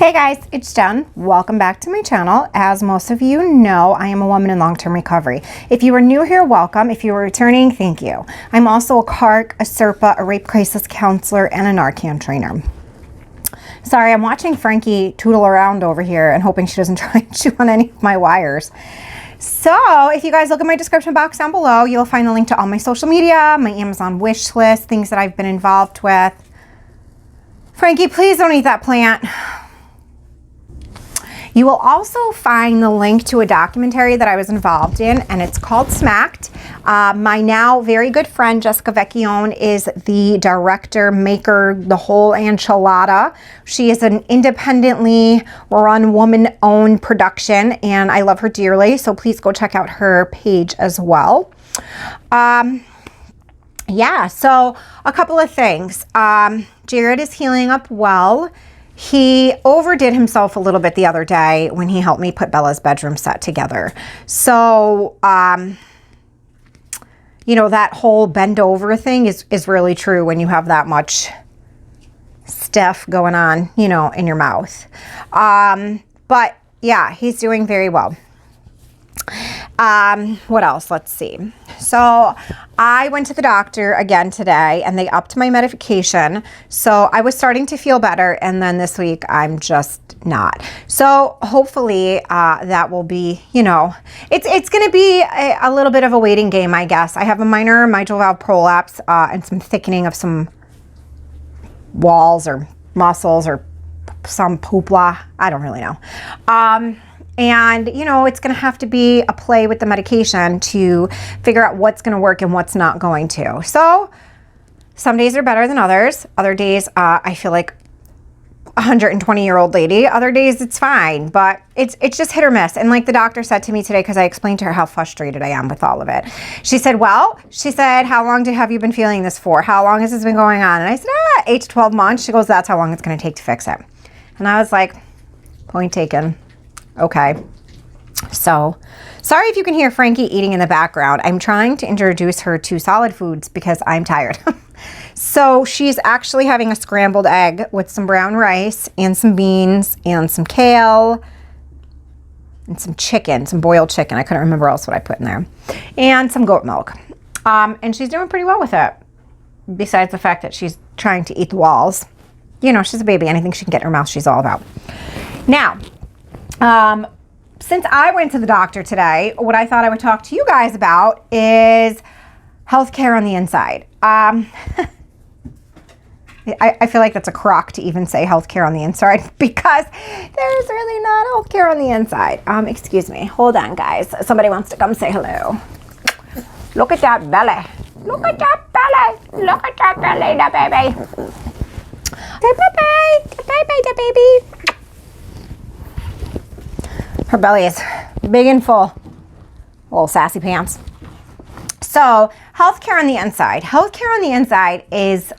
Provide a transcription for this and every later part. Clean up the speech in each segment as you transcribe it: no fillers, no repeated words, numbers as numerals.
Hey guys, it's Jen. Welcome back to my channel. As most of you know, I am a woman in long-term recovery. If you are new here, welcome. If you are returning, thank you. I'm also a CARC, a CRPA, a rape crisis counselor, and a Narcan trainer. Sorry, I'm watching Frankie tootle around over here and hoping she doesn't try and chew on any of my wires. So if you guys look at my description box down below, you'll find the link to all my social media, my Amazon wish list, things that I've been involved with. Frankie, please don't eat that plant. You will also find the link to a documentary that I was involved in, and it's called Smacked. My now very good friend, Jessica Vecchione, is the director, maker, the whole enchilada. She is an independently run, woman-owned production, and I love her dearly, so please go check out her page as well. Yeah, so a couple of things. Jared is healing up well. He overdid himself a little bit the other day when he helped me put Bella's bedroom set together. So, you know, that whole bend over thing is really true when you have that much stuff going on, you know, in your mouth. But yeah, he's doing very well. What else? Let's see. So I went to the doctor again today and they upped my medication. So I was starting to feel better. And then this week I'm just not. So hopefully, that will be, you know, it's going to be a little bit of a waiting game, I guess. I have a minor mitral valve prolapse, and some thickening of some walls or muscles or some poopla. I don't really know. And, you know, it's going to have to be a play with the medication to figure out what's going to work and what's not going to. So some days are better than others. Other days, I feel like a 120-year-old lady. Other days, it's fine. But it's just hit or miss. And like the doctor said to me today, because I explained to her how frustrated I am with all of it. She said, how long have you been feeling this for? How long has this been going on? And I said, 8 to 12 months. She goes, that's how long it's going to take to fix it. And I was like, point taken. Okay, so sorry if you can hear Frankie eating in the background. I'm trying to introduce her to solid foods because I'm tired. So she's actually having a scrambled egg with some brown rice and some beans and some kale and some chicken, some boiled chicken. I couldn't remember else what I put in there. And some goat milk. And she's doing pretty well with it. Besides the fact that she's trying to eat the walls. You know, she's a baby. Anything she can get in her mouth, she's all about. Now, since I went to the doctor today, what I thought I would talk to you guys about is healthcare on the inside. I feel like that's a crock to even say healthcare on the inside because there's really not healthcare on the inside. Excuse me. Hold on, guys. Somebody wants to come say hello. Look at that belly. Look at that belly. Look at that belly, the baby. Say bye-bye. Bye-bye, the baby. Her belly is big and full. Little sassy pants. So, healthcare on the inside. Healthcare on the inside is,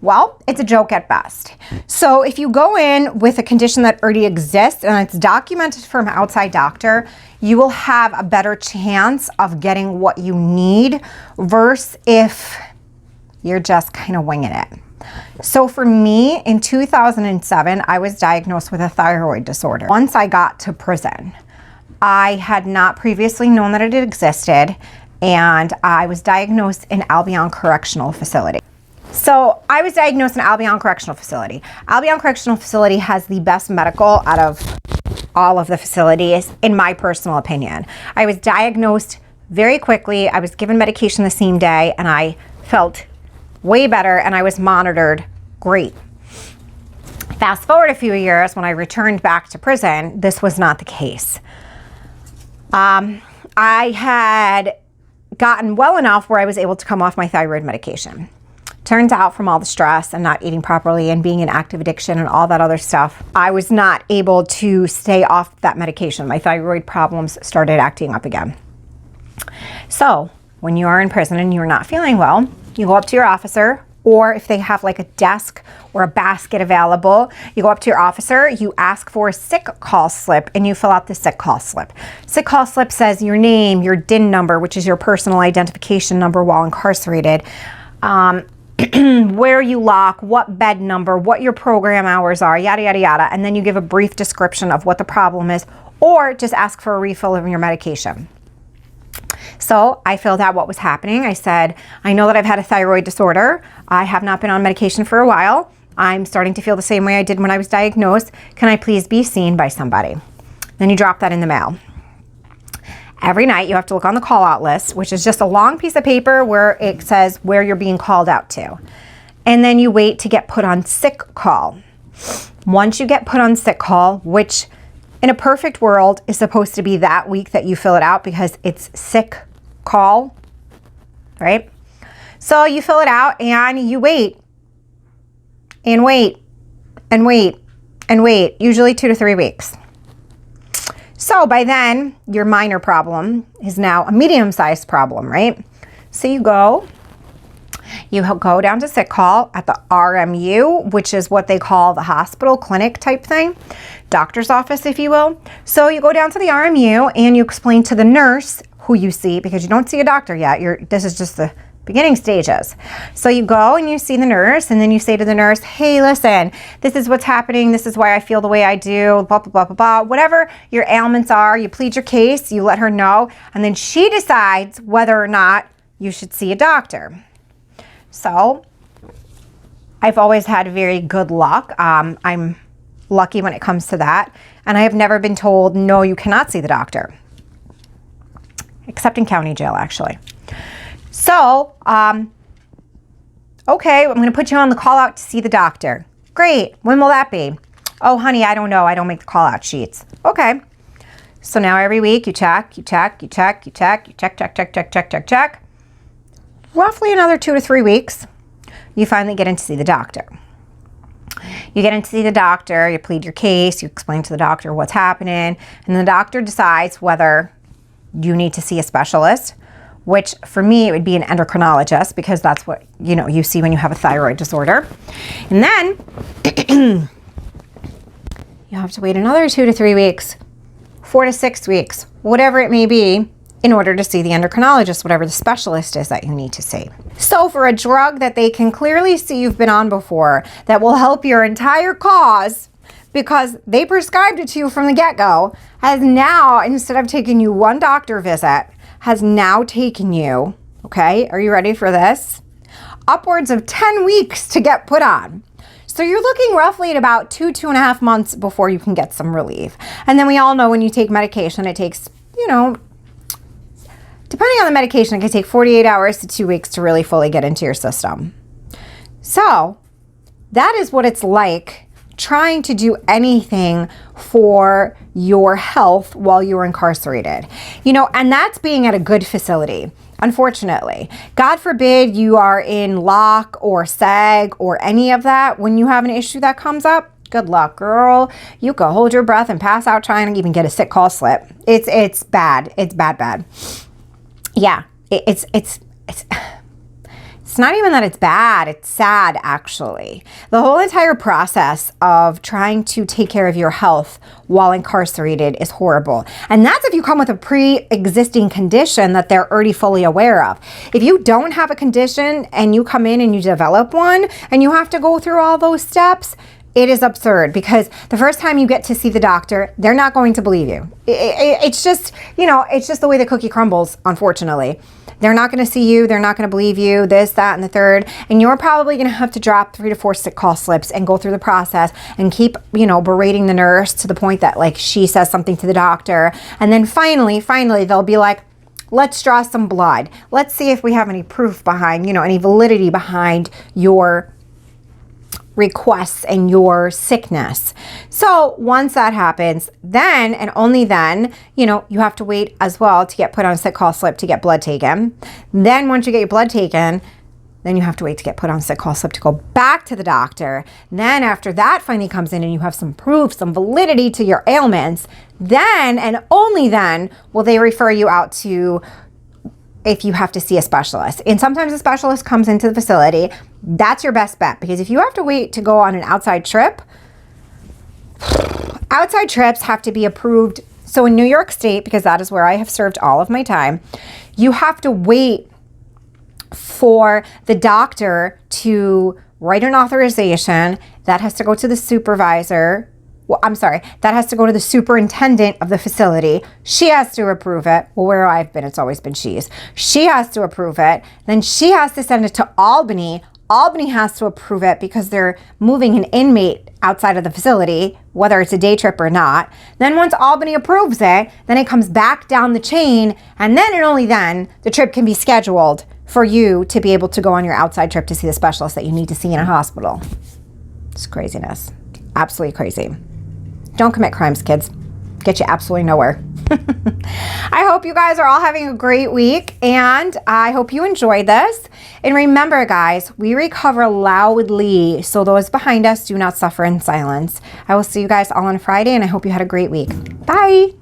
well, it's a joke at best. So, if you go in with a condition that already exists and it's documented from an outside doctor, you will have a better chance of getting what you need versus if you're just kind of winging it. So for me, in 2007, I was diagnosed with a thyroid disorder. Once I got to prison, I had not previously known that it existed, and I was diagnosed in Albion Correctional Facility. So I was diagnosed in Albion Correctional Facility. Albion Correctional Facility has the best medical out of all of the facilities, in my personal opinion. I was diagnosed very quickly. I was given medication the same day, and I felt way better, and I was monitored great. Fast forward a few years, when I returned back to prison, this was not the case. I had gotten well enough where I was able to come off my thyroid medication. Turns out from all the stress and not eating properly and being in active addiction and all that other stuff, I was not able to stay off that medication. My thyroid problems started acting up again. So when you are in prison and you're not feeling well, you go up to your officer, or if they have like a desk or a basket available, you go up to your officer, you ask for a sick call slip, and you fill out the sick call slip. Sick call slip says your name, your DIN number, which is your personal identification number while incarcerated, where you lock, what bed number, what your program hours are, yada, yada, yada. And then you give a brief description of what the problem is, or just ask for a refill of your medication. So I filled out what was happening. I said, I know that I've had a thyroid disorder. I have not been on medication for a while. I'm starting to feel the same way I did when I was diagnosed. Can I please be seen by somebody? Then you drop that in the mail. Every night you have to look on the call out list, which is just a long piece of paper where it says where you're being called out to. And then you wait to get put on sick call. Once you get put on sick call, which in a perfect world is supposed to be that week that you fill it out because it's sick call, right? So you fill it out and you wait and wait and wait and wait, usually 2 to 3 weeks. So by then, your minor problem is now a medium-sized problem, right? So you go down to sick call at the RMU, which is what they call the hospital clinic type thing, doctor's office, if you will. So you go down to the RMU and you explain to the nurse who you see, because you don't see a doctor yet. This is just the beginning stages. So you go and you see the nurse, and then you say to the nurse, hey, listen, this is what's happening. This is why I feel the way I do, blah, blah, blah, blah, blah. Whatever your ailments are, you plead your case, you let her know, and then she decides whether or not you should see a doctor. So I've always had very good luck. I'm lucky when it comes to that. And I have never been told, no, you cannot see the doctor, except in county jail, actually. So, okay, I'm going to put you on the call out to see the doctor. Great. When will that be? Oh, honey, I don't know. I don't make the call out sheets. Okay. So now every week you check. Roughly another 2 to 3 weeks, you finally get in to see the doctor. You get in to see the doctor, you plead your case, you explain to the doctor what's happening, and the doctor decides whether you need to see a specialist, which for me, it would be an endocrinologist, because that's what, you see when you have a thyroid disorder. And then you have to wait another 2 to 3 weeks, 4 to 6 weeks, whatever it may be, in order to see the endocrinologist, whatever the specialist is that you need to see. So for a drug that they can clearly see you've been on before, that will help your entire cause, because they prescribed it to you from the get-go, has now, instead of taking you 1 doctor visit, has now taken you, okay, are you ready for this? Upwards of 10 weeks to get put on. So you're looking roughly at about 2.5 months before you can get some relief. And then we all know when you take medication, it takes, depending on the medication, it can take 48 hours to 2 weeks to really fully get into your system. So that is what it's like trying to do anything for your health while you're incarcerated. And that's being at a good facility. Unfortunately, God forbid you are in lock or seg or any of that. When you have an issue that comes up, good luck, girl. You could hold your breath and pass out trying to even get a sick call slip. It's bad. It's bad. Yeah, it's not even that it's bad, it's sad, actually. The whole entire process of trying to take care of your health while incarcerated is horrible. And that's if you come with a pre-existing condition that they're already fully aware of. If you don't have a condition and you come in and you develop one and you have to go through all those steps, it is absurd, because the first time you get to see the doctor, they're not going to believe you. It's just, it's just the way the cookie crumbles, unfortunately. They're not going to see you. They're not going to believe you, this, that, and the third. And you're probably going to have to drop 3 to 4 sick call slips and go through the process and keep, berating the nurse to the point that, she says something to the doctor. And then finally, they'll be like, let's draw some blood. Let's see if we have any proof behind, any validity behind your requests and your sickness. So once that happens, then and only then, you have to wait as well to get put on a sick call slip to get blood taken. Then once you get your blood taken, then you have to wait to get put on a sick call slip to go back to the doctor. Then after that finally comes in and you have some proof, some validity to your ailments, then and only then will they refer you out to, if you have to see a specialist. And sometimes a specialist comes into the facility. That's your best bet, because if you have to wait to go on an outside trip, outside trips have to be approved. So in New York State, because that is where I have served all of my time, you have to wait for the doctor to write an authorization. That has to go to the supervisor. Well, I'm sorry, that has to go to the superintendent of the facility. She has to approve it. Well, where I've been, it's always been she's. She has to approve it. Then she has to send it to Albany. Albany has to approve it because they're moving an inmate outside of the facility, whether it's a day trip or not. Then once Albany approves it, then it comes back down the chain, and then and only then the trip can be scheduled for you to be able to go on your outside trip to see the specialist that you need to see in a hospital. It's craziness. Absolutely crazy. Don't commit crimes, kids. Get you absolutely nowhere. I hope you guys are all having a great week, and I hope you enjoyed this. And remember, guys, we recover loudly, so those behind us do not suffer in silence. I will see you guys all on Friday, and I hope you had a great week. Bye.